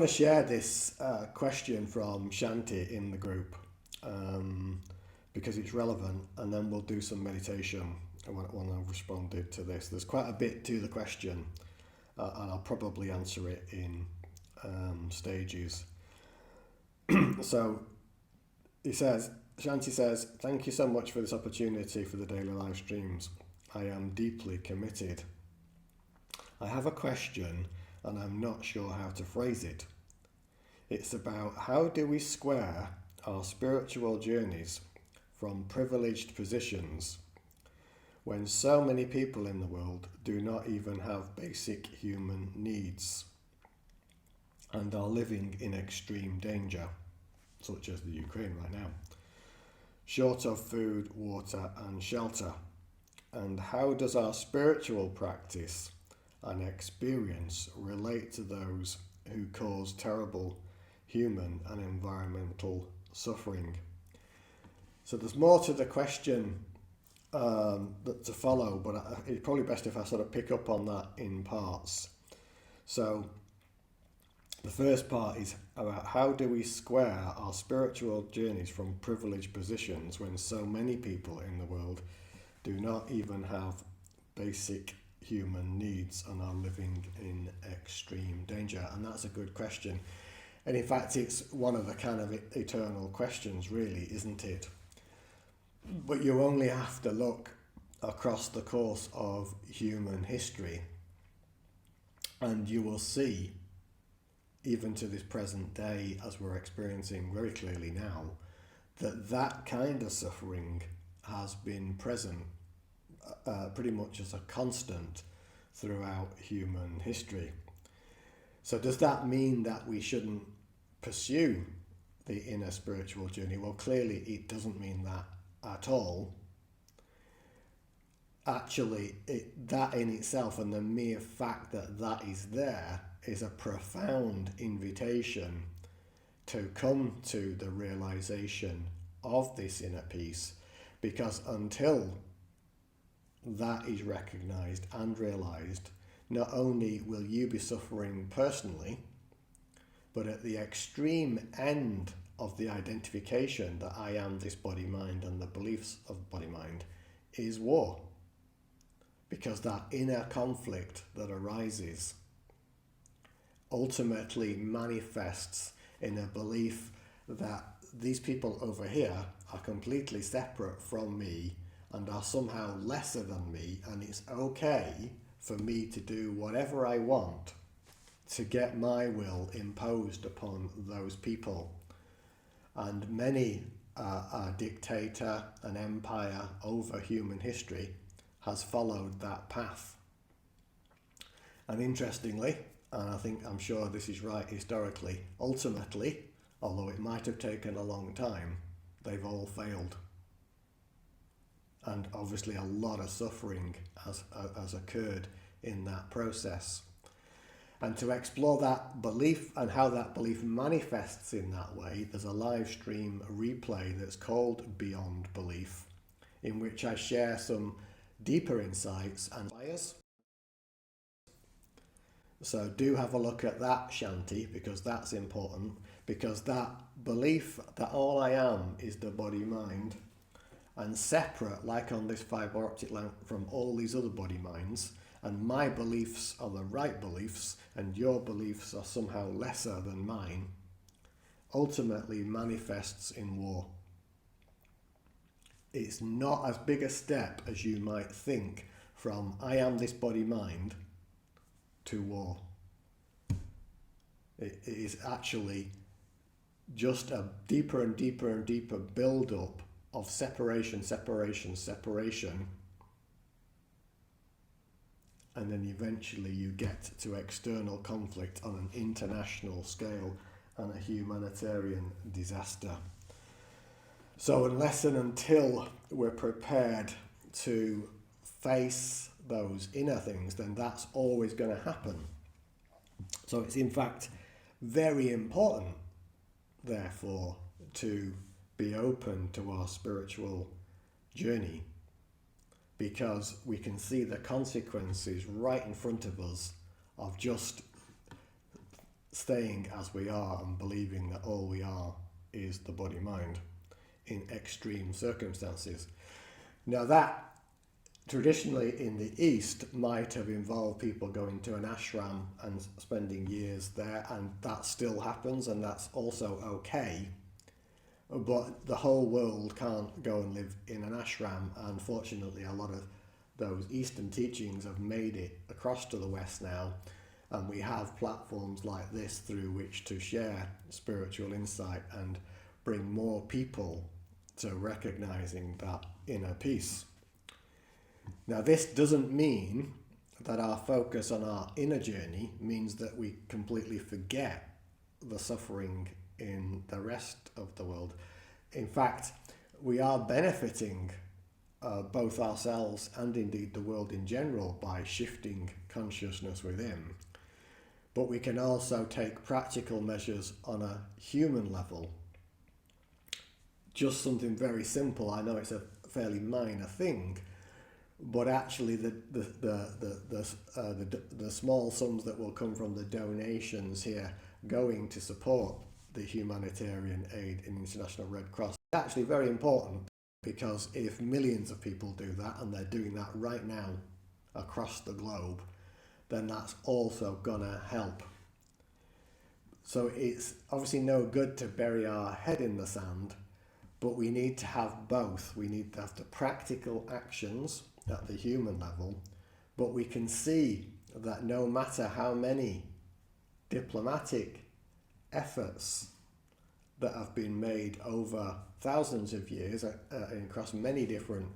to share this question from Shanti in the group because it's relevant, and then we'll do some meditation when I've responded to this. There's quite a bit to the question, and I'll probably answer it in stages. So Shanti says, thank you so much for this opportunity for the daily live streams. I am deeply committed. I have a question and I'm not sure how to phrase it. It's about how do we square our spiritual journeys from privileged positions when so many people in the world do not even have basic human needs and are living in extreme danger, such as the Ukraine right now, short of food, water and shelter. And how does our spiritual practice and experience relate to those who cause terrible human and environmental suffering? So there's more to the question to follow, but it's probably best if I sort of pick up on that in parts. So the first part is about how do we square our spiritual journeys from privileged positions when so many people in the world do not even have basic human needs and are living in extreme danger? And that's a good question. And in fact, it's one of the kind of eternal questions, really, isn't it? But you only have to look across the course of human history and you will see, even to this present day, as we're experiencing very clearly now, that kind of suffering has been present pretty much as a constant throughout human history. So does that mean that we shouldn't pursue the inner spiritual journey? Well, clearly it doesn't mean that at all. Actually, that in itself, and the mere fact that that is there, is a profound invitation to come to the realization of this inner peace, because until that is recognized and realized, not only will you be suffering personally, but at the extreme end of the identification that I am this body-mind and the beliefs of body-mind is war. Because that inner conflict that arises ultimately manifests in a belief that these people over here are completely separate from me and are somehow lesser than me, and it's okay for me to do whatever I want to get my will imposed upon those people. And many a dictator, an empire over human history has followed that path. And interestingly, and I'm sure this is right historically, ultimately, although it might have taken a long time, they've all failed. And obviously a lot of suffering has occurred in that process. And to explore that belief and how that belief manifests in that way, there's a live stream replay that's called Beyond Belief, in which I share some deeper insights and bias. So do have a look at that, Shanti, because that's important, because that belief that all I am is the body-mind and separate, like on this fibre optic lamp, from all these other body-minds, and my beliefs are the right beliefs and your beliefs are somehow lesser than mine, ultimately manifests in war. It's not as big a step as you might think from I am this body-mind to war. It is actually just a deeper and deeper and deeper build-up of separation, and then eventually you get to external conflict on an international scale and a humanitarian disaster. So unless and until we're prepared to face those inner things, then that's always going to happen. So it's in fact very important, therefore, to be open to our spiritual journey, because we can see the consequences right in front of us of just staying as we are and believing that all we are is the body-mind in extreme circumstances. Now that traditionally in the East might have involved people going to an ashram and spending years there, and that still happens, and that's also okay. But the whole world can't go and live in an ashram, and fortunately a lot of those Eastern teachings have made it across to the West now, and we have platforms like this through which to share spiritual insight and bring more people to recognizing that inner peace. Now, this doesn't mean that our focus on our inner journey means that we completely forget the suffering in the rest of the world. In fact, we are benefiting both ourselves and indeed the world in general by shifting consciousness within. But we can also take practical measures on a human level. Just something very simple. I know it's a fairly minor thing, but actually the small sums that will come from the donations here going to support the humanitarian aid in International Red Cross is actually very important, because if millions of people do that, and they're doing that right now across the globe, then that's also gonna help. So it's obviously no good to bury our head in the sand, but we need to have both. We need to have the practical actions at the human level, but we can see that no matter how many diplomatic efforts that have been made over thousands of years across many different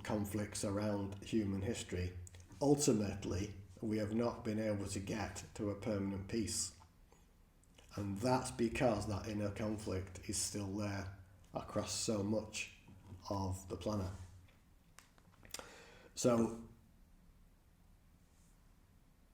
conflicts around human history, ultimately we have not been able to get to a permanent peace. And that's because that inner conflict is still there across so much of the planet. So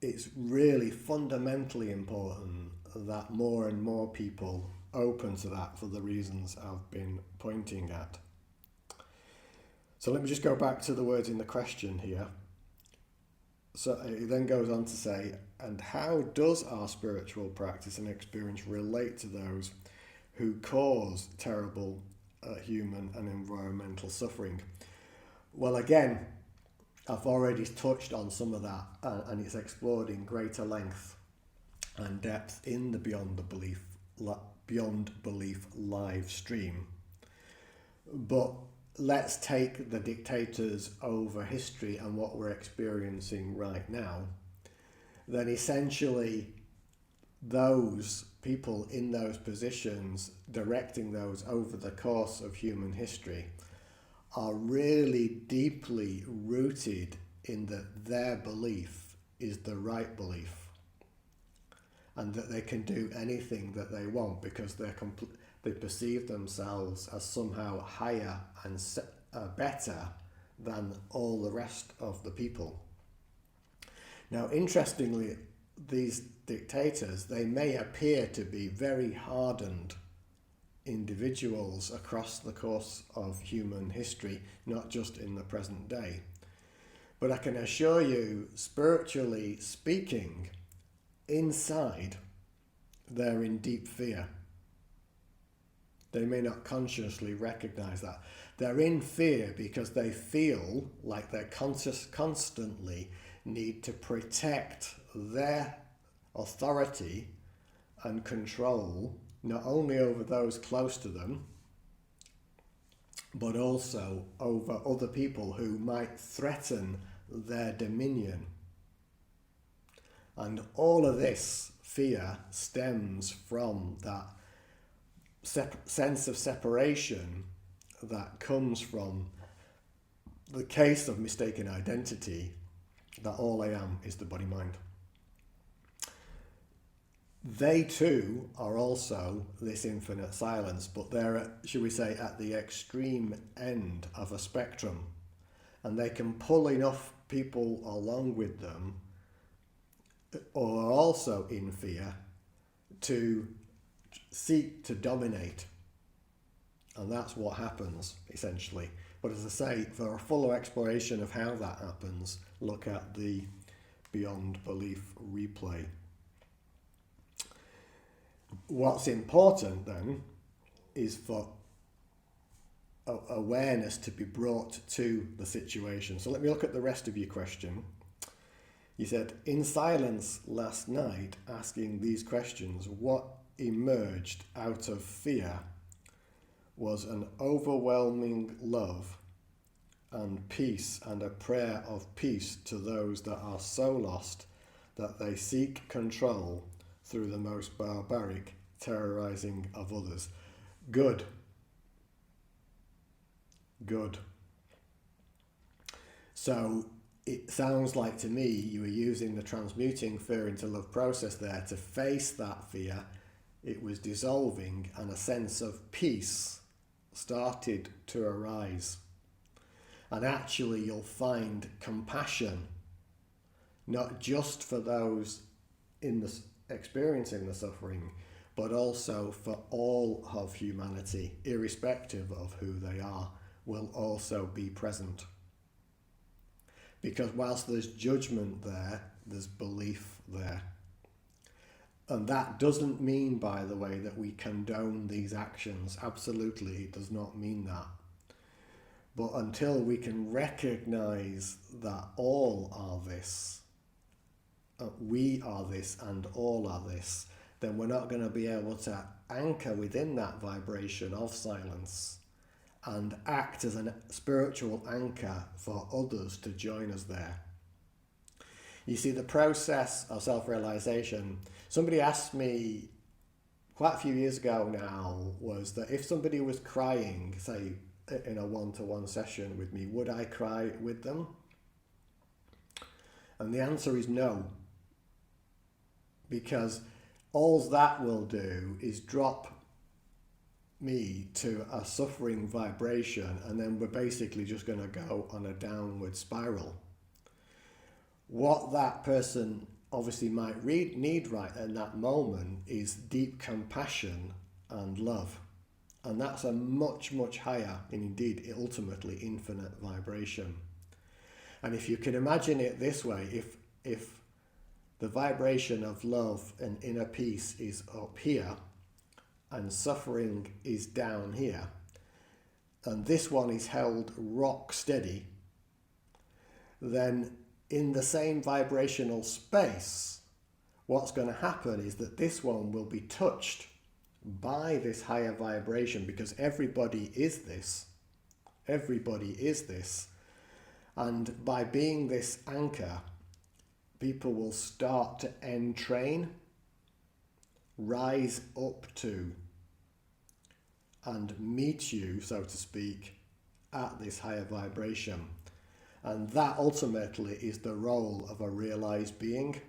it's really fundamentally important that more and more people open to that for the reasons I've been pointing at. So let me just go back to the words in the question here. So it then goes on to say, and how does our spiritual practice and experience relate to those who cause terrible human and environmental suffering? Well, again, I've already touched on some of that, and it's explored in greater length and depth in the Beyond Belief live stream. But let's take the dictators over history and what we're experiencing right now. Then essentially those people in those positions directing those over the course of human history are really deeply rooted in that their belief is the right belief, and that they can do anything that they want because they perceive themselves as somehow higher and better than all the rest of the people. Now, interestingly, these dictators, they may appear to be very hardened individuals across the course of human history, not just in the present day. But I can assure you, spiritually speaking, inside, they're in deep fear. They may not consciously recognize that. They're in fear because they feel like they constantly need to protect their authority and control, not only over those close to them, but also over other people who might threaten their dominion. And all of this fear stems from that sense of separation that comes from the case of mistaken identity, that all I am is the body-mind. They too are also this infinite silence, but they're, should we say, at the extreme end of a spectrum, and they can pull enough people along with them or are also in fear to seek to dominate. And that's what happens, essentially. But as I say, for a fuller exploration of how that happens, look at the Beyond Belief replay. What's important then is for awareness to be brought to the situation. So let me look at the rest of your question. You said, in silence last night, asking these questions, what emerged out of fear was an overwhelming love and peace, and a prayer of peace to those that are so lost that they seek control through the most barbaric terrorizing of others. Good. Good. So it sounds like to me you were using the transmuting fear into love process there to face that fear. It was dissolving and a sense of peace started to arise. And actually you'll find compassion, not just for those in the experiencing the suffering, but also for all of humanity, irrespective of who they are, will also be present. Because whilst there's judgment there, there's belief there. And that doesn't mean, by the way, that we condone these actions. Absolutely, it does not mean that. But until we can recognize that all are this, we are this and all are this, then we're not going to be able to anchor within that vibration of silence and act as a spiritual anchor for others to join us there. You see, the process of self-realization, somebody asked me quite a few years ago now, was that if somebody was crying, say, in a one-to-one session with me, would I cry with them? And the answer is no. Because all that will do is drop me to a suffering vibration, and then we're basically just going to go on a downward spiral. What that person obviously might need right in that moment is deep compassion and love. And that's a much, much higher and indeed ultimately infinite vibration. And if you can imagine it this way, if the vibration of love and inner peace is up here and suffering is down here, and this one is held rock steady, then in the same vibrational space, what's going to happen is that this one will be touched by this higher vibration, because everybody is this. Everybody is this. And by being this anchor, people will start to entrain, rise up to, and meet you, so to speak, at this higher vibration. And that ultimately is the role of a realized being,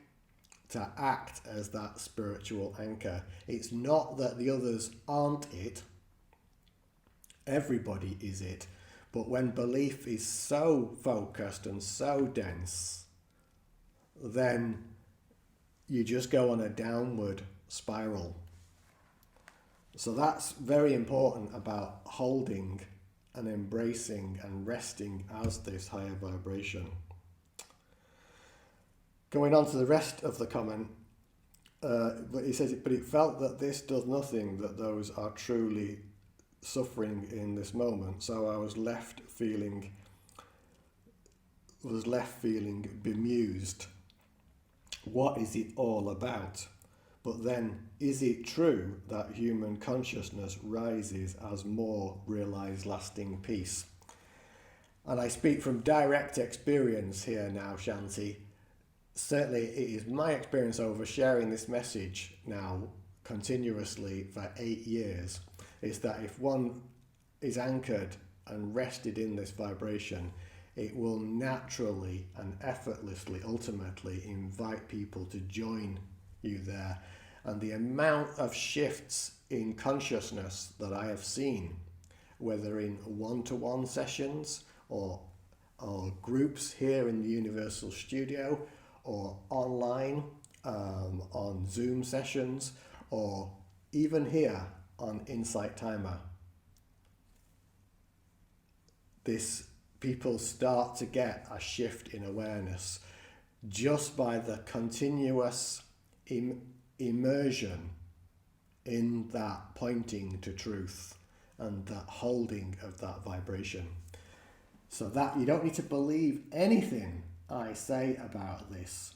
to act as that spiritual anchor. It's not that the others aren't it. Everybody is it. But when belief is so focused and so dense, then you just go on a downward spiral. So that's very important about holding and embracing and resting as this higher vibration. Going on to the rest of the comment, but he says, but it felt that this does nothing, that those are truly suffering in this moment. So I was left feeling bemused. What is it all about? But then, is it true that human consciousness rises as more realize lasting peace? And I speak from direct experience here now, Shanti. Certainly it is my experience over sharing this message now continuously for 8 years, is that if one is anchored and rested in this vibration, it will naturally and effortlessly ultimately invite people to join you there. And the amount of shifts in consciousness that I have seen, whether in one-to-one sessions or groups here in the Universal Studio, or online on Zoom sessions, or even here on Insight Timer, people start to get a shift in awareness just by the continuous immersion in that pointing to truth and that holding of that vibration. So that you don't need to believe anything I say about this,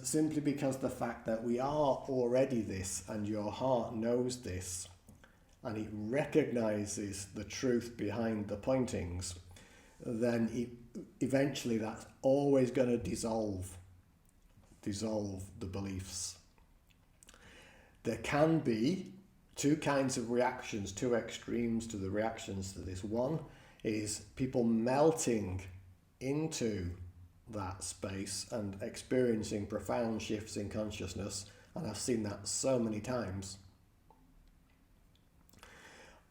simply because the fact that we are already this, and your heart knows this, and it recognizes the truth behind the pointings, then eventually that's always going to dissolve the beliefs. There can be two kinds of reactions, two extremes to the reactions to this. One is people melting into that space and experiencing profound shifts in consciousness, and I've seen that so many times.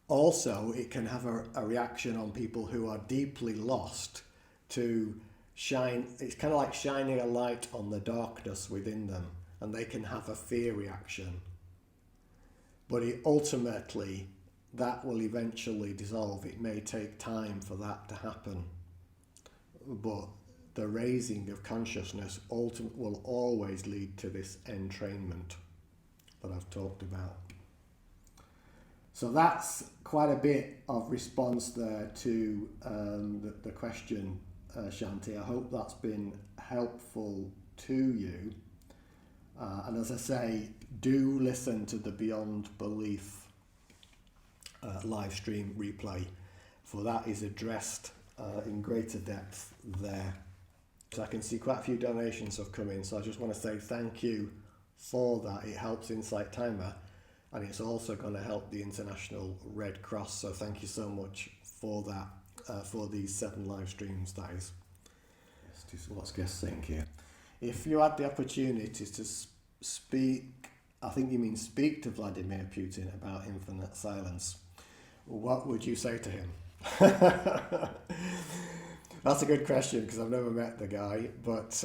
Also, it can have a reaction on people who are deeply lost to shine. It's kind of like shining a light on the darkness within them, and they can have a fear reaction. But ultimately, that will eventually dissolve. It may take time for that to happen, but the raising of consciousness will always lead to this entrainment that I've talked about. So that's quite a bit of response there to the question, Shanti. I hope that's been helpful to you. And as I say, do listen to the Beyond Belief live stream replay, for that is addressed in greater depth there. So I can see quite a few donations have come in, so I just want to say thank you for that. It helps Insight Timer, and it's also going to help the International Red Cross, so thank you so much for that, for these 7 live streams, that is. What's guest saying here? If you had the opportunity to speak, I think you mean speak to Vladimir Putin about infinite silence, what would you say to him? That's a good question, because I've never met the guy, but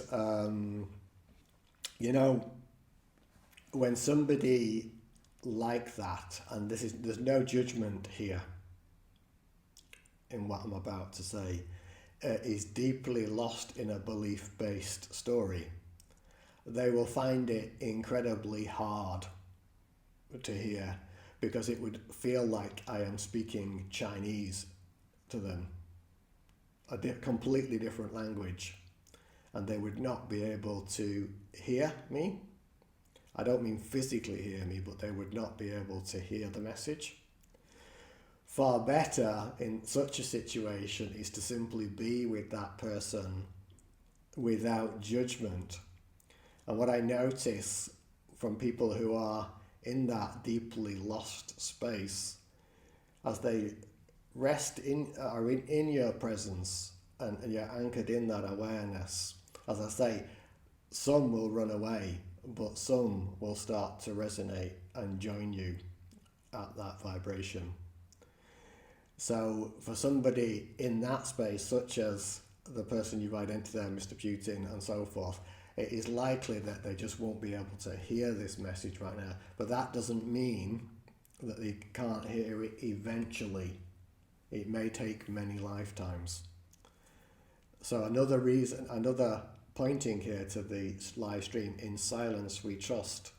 when somebody like that, and there's no judgment here in what I'm about to say, is deeply lost in a belief-based story, they will find it incredibly hard to hear, because it would feel like I am speaking Chinese to them, a completely different language, and they would not be able to hear me. I don't mean physically hear me, but they would not be able to hear the message. Far better in such a situation is to simply be with that person without judgment. And what I notice from people who are in that deeply lost space, as they are in your presence and you're anchored in that awareness, as I say, some will run away, but some will start to resonate and join you at that vibration. So for somebody in that space, such as the person you've identified there, Mr. Putin and so forth, it is likely that they just won't be able to hear this message right now. But that doesn't mean that they can't hear it eventually. It may take many lifetimes. So another pointing here to the live stream, in silence we trust.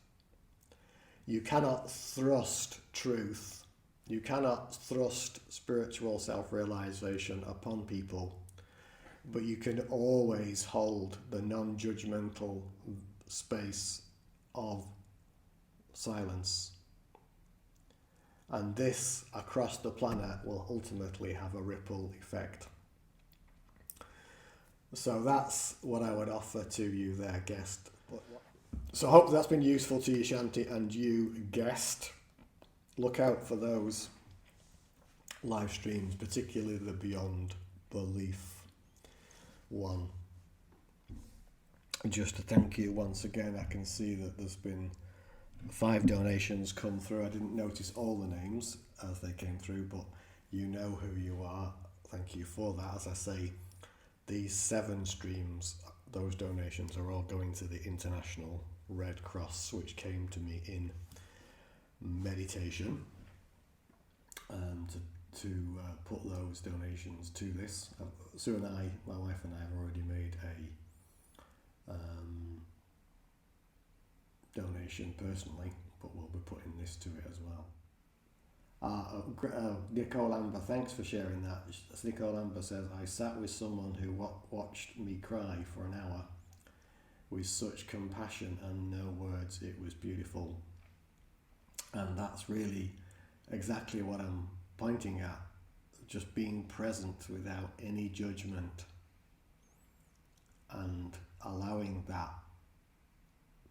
You cannot thrust truth. You cannot thrust spiritual self-realization upon people, but you can always hold the non-judgmental space of silence. And this, across the planet, will ultimately have a ripple effect. So that's what I would offer to you there, guest. So I hope that's been useful to you, Shanti, and you, guest. Look out for those live streams, particularly the Beyond Belief one. Just to thank you once again, I can see that there's been 5 donations come through. I didn't notice all the names as they came through, but you know who you are. Thank you for that. As I say, these 7 streams, those donations are all going to the International Red Cross, which came to me in meditation, and to put those donations to this. Sue and I, my wife and I, have already made a donation personally but we'll be putting this to it as well. Nicole Amber, thanks for sharing that. Nicole Amber says, I sat with someone who watched me cry for an hour with such compassion and no words. It was beautiful. And that's really exactly what I'm pointing at. Just being present without any judgment and allowing that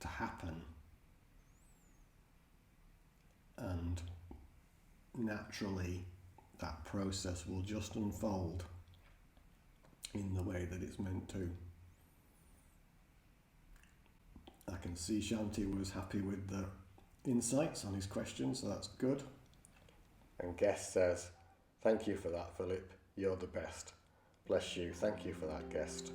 to happen. And naturally, that process will just unfold in the way that it's meant to. I can see Shanti was happy with the insights on his questions, so that's good. And Guest says, thank you for that, Philip. You're the best. Bless you. Thank you for that, Guest.